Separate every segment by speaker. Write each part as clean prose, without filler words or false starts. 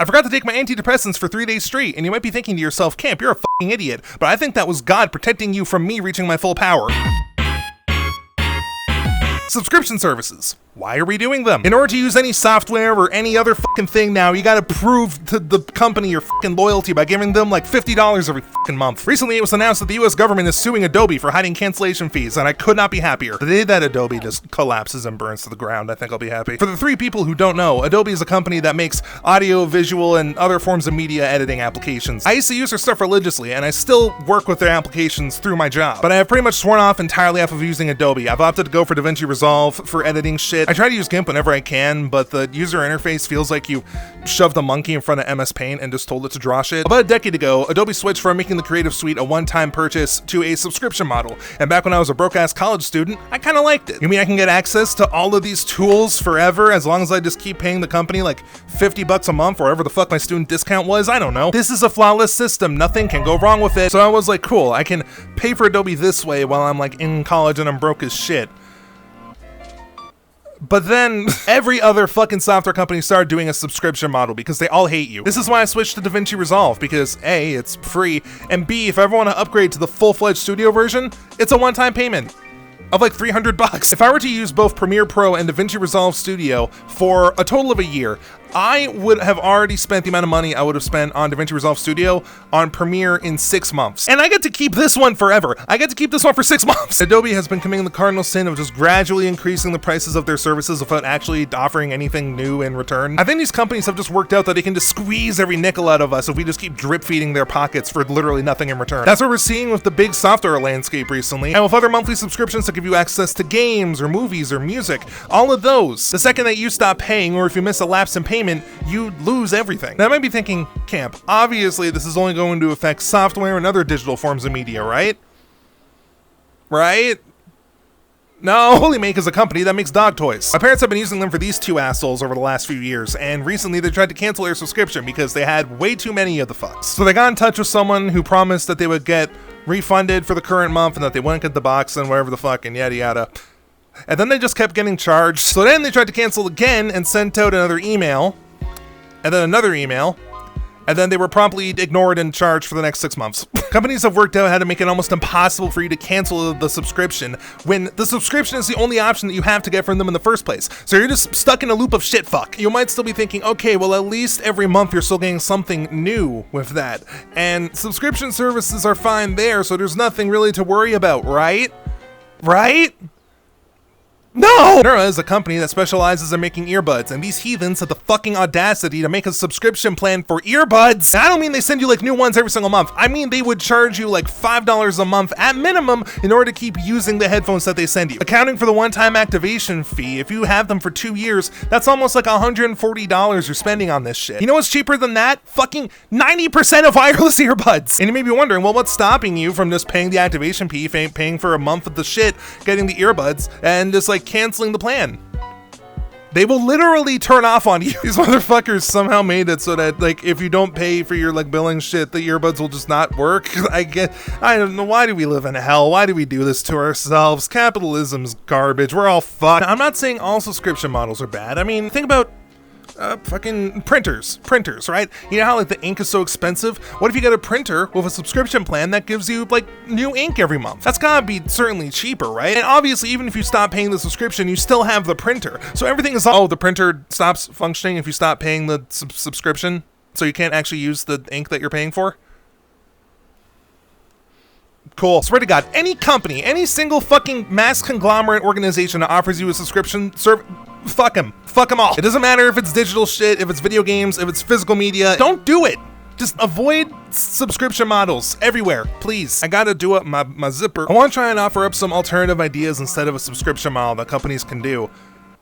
Speaker 1: I forgot to take my antidepressants for 3 days straight, and you might be thinking to yourself, Camp, you're a fucking idiot, but I think that was God protecting you from me reaching my full power. Subscription services. Why are we doing them? In order to use any software or any other fucking thing now, you gotta prove to the company your fucking loyalty by giving them like $50 every fucking month. Recently, it was announced that the US government is suing Adobe for hiding cancellation fees, and I could not be happier. The day that Adobe just collapses and burns to the ground, I think I'll be happy. For the 3 people who don't know, Adobe is a company that makes audio, visual, and other forms of media editing applications. I used to use their stuff religiously, and I still work with their applications through my job, but I have pretty much sworn off entirely off of using Adobe. I've opted to go for DaVinci Resolve for editing shit. I try to use GIMP whenever I can, but the user interface feels like you shoved a monkey in front of MS Paint and just told it to draw shit. About a decade ago, Adobe switched from making the Creative Suite a one-time purchase to a subscription model, and back when I was a broke-ass college student, I kinda liked it. You mean I can get access to all of these tools forever as long as I just keep paying the company like $50 a month or whatever the fuck my student discount was? I don't know. This is a flawless system. Nothing can go wrong with it. So I was like, cool, I can pay for Adobe this way while I'm like in college and I'm broke as shit. But then every other fucking software company started doing a subscription model because they all hate you. This is why I switched to DaVinci Resolve, because A, it's free, and B, if I ever want to upgrade to the full-fledged studio version, it's a one-time payment of like $300. If I were to use both Premiere Pro and DaVinci Resolve Studio for a total of a year, I would have already spent the amount of money I would have spent on DaVinci Resolve Studio on Premiere in 6 months. And I get to keep this one forever. I get to keep this one for 6 months. Adobe has been committing the cardinal sin of just gradually increasing the prices of their services without actually offering anything new in return. I think these companies have just worked out that they can just squeeze every nickel out of us if we just keep drip feeding their pockets for literally nothing in return. That's what we're seeing with the big software landscape recently, and with other monthly subscriptions that give you access to games or movies or music. All of those. The second that you stop paying, or if you miss a lapse in payment, you lose everything. Now I might be thinking, Camp, obviously this is only going to affect software and other digital forms of media, right? Right? No, HolyMake is a company that makes dog toys. My parents have been using them for these 2 assholes over the last few years, and recently they tried to cancel their subscription because they had way too many of the fucks. So they got in touch with someone who promised that they would get refunded for the current month and that they wouldn't get the box and whatever the fuck and yada yada. And then they just kept getting charged. So then they tried to cancel again and sent out another email, and then another email, and then they were promptly ignored and charged for the next 6 months. Companies have worked out how to make it almost impossible for you to cancel the subscription when the subscription is the only option that you have to get from them in the first place. So you're just stuck in a loop of shit fuck. You might still be thinking, okay, well at least every month you're still getting something new with that. And subscription services are fine there, so there's nothing really to worry about, right? Right? No! Nura is a company that specializes in making earbuds, and these heathens had the fucking audacity to make a subscription plan for earbuds. And I don't mean they send you like new ones every single month. I mean they would charge you like $5 a month at minimum in order to keep using the headphones that they send you. Accounting for the one-time activation fee, if you have them for 2 years, that's almost like $140 you're spending on this shit. You know what's cheaper than that? Fucking 90% of wireless earbuds. And you may be wondering, well, what's stopping you from just paying the activation fee, paying for a month of the shit, getting the earbuds, and just like canceling the plan? They will literally turn off on you. These motherfuckers somehow made it so that like if you don't pay for your like billing shit, the earbuds will just not work. I don't know, why do we live in hell? Why do we do this to ourselves? Capitalism's garbage. We're all fucked. I'm not saying all subscription models are bad. I mean, think about fucking printers, right? You know how like the ink is so expensive? What if you get a printer with a subscription plan that gives you like new ink every month? That's gotta be certainly cheaper, right? And obviously, even if you stop paying the subscription, you still have the printer. So everything is, oh, the printer stops functioning if you stop paying the subscription, so you can't actually use the ink that you're paying for? Cool. Swear to God, any company, any single fucking mass conglomerate organization that offers you a subscription service, fuck them. Fuck them all. It doesn't matter if it's digital shit, if it's video games, if it's physical media. Don't do it. Just avoid subscription models everywhere, please. I gotta do up my zipper. I want to try and offer up some alternative ideas instead of a subscription model that companies can do.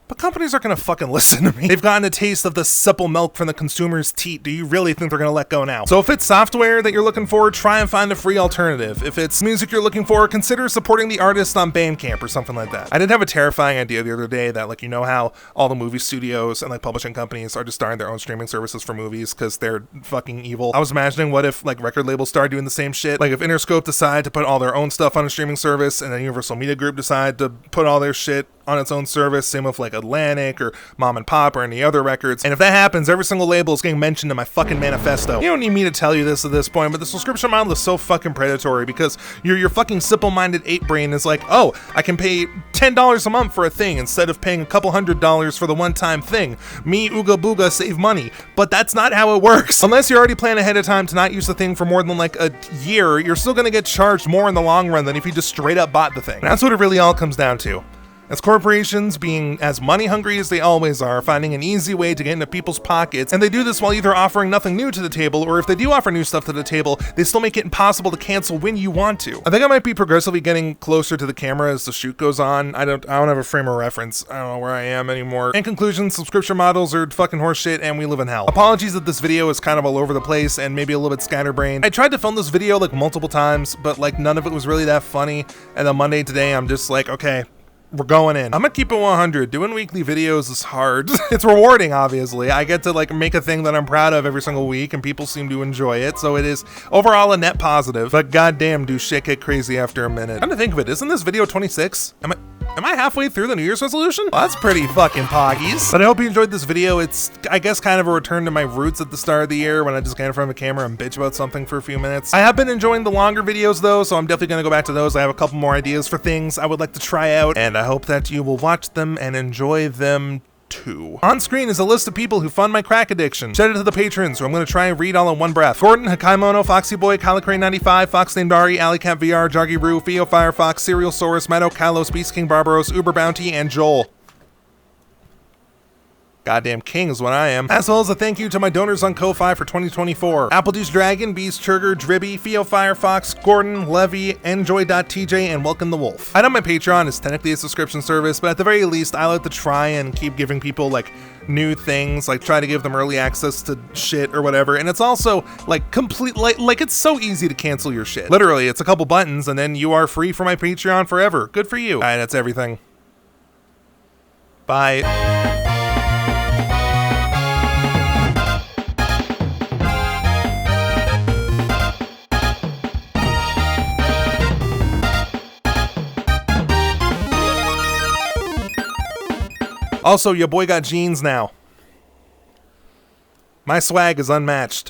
Speaker 1: But companies aren't gonna fucking listen to me. They've gotten a taste of the supple milk from the consumer's teat. Do you really think they're gonna let go now? So if it's software that you're looking for, try and find a free alternative. If it's music you're looking for, consider supporting the artist on Bandcamp or something like that. I did have a terrifying idea the other day that, like, you know how all the movie studios and like publishing companies are just starting their own streaming services for movies because they're fucking evil. I was imagining what if like record labels started doing the same shit. Like if Interscope decided to put all their own stuff on a streaming service and then Universal Media Group decided to put all their shit on its own service. Same with like Atlantic or Mom and Pop or any other records. And if that happens, every single label is getting mentioned in my fucking manifesto. You don't need me to tell you this at this point, but the subscription model is so fucking predatory because your fucking simple-minded ape brain is like, oh, I can pay $10 a month for a thing instead of paying a couple $100 for the one-time thing. Me, ooga booga, save money. But that's not how it works. Unless you already plan ahead of time to not use the thing for more than like a year, you're still gonna get charged more in the long run than if you just straight up bought the thing. And that's what it really all comes down to. As corporations, being as money hungry as they always are, finding an easy way to get into people's pockets, and they do this while either offering nothing new to the table, or if they do offer new stuff to the table, they still make it impossible to cancel when you want to. I think I might be progressively getting closer to the camera as the shoot goes on. I don't have a frame of reference. I don't know where I am anymore. In conclusion, subscription models are fucking horseshit and we live in hell. Apologies that this video is kind of all over the place and maybe a little bit scatterbrained. I tried to film this video like multiple times, but like none of it was really that funny. And then Monday today, I'm just like, okay, we're going in. I'm gonna keep it 100. Doing weekly videos is hard. It's rewarding, obviously. I get to like make a thing that I'm proud of every single week and people seem to enjoy it. So it is overall a net positive, but goddamn, do shit get crazy after a minute. Come to think of it, isn't this video 26? Am I halfway through the New Year's resolution? Well, that's pretty fucking poggies. But I hope you enjoyed this video. It's, I guess, kind of a return to my roots at the start of the year when I just get in front of a camera and bitch about something for a few minutes. I have been enjoying the longer videos though, so I'm definitely gonna go back to those. I have a couple more ideas for things I would like to try out, and I hope that you will watch them and enjoy them too. On screen is a list of people who fund my crack addiction. Shout out to the patrons, who I'm going to try and read all in one breath. Gordon, Hakaimono, Foxy Boy, Kalicrane95, Fox Named Ari, Alleycat VR, Joggy Roo, Theo Firefox, Serial Saurus, Meadow, Kalos, Beast King Barbaros, Uber Bounty, and Joel. Goddamn king is what I am. As well as a thank you to my donors on Ko-Fi for 2024. Applejuice Dragon, Beast Churger, Dribby, Theo Firefox, Gordon, Levy, Enjoy.tj, and Welcome the Wolf. I know my Patreon is technically a subscription service, but at the very least, I like to try and keep giving people like new things, like try to give them early access to shit or whatever. And it's also like complete, like it's so easy to cancel your shit. Literally, it's a couple buttons and then you are free for my Patreon forever. Good for you. All right, that's everything. Bye. Also, your boy got jeans now. My swag is unmatched.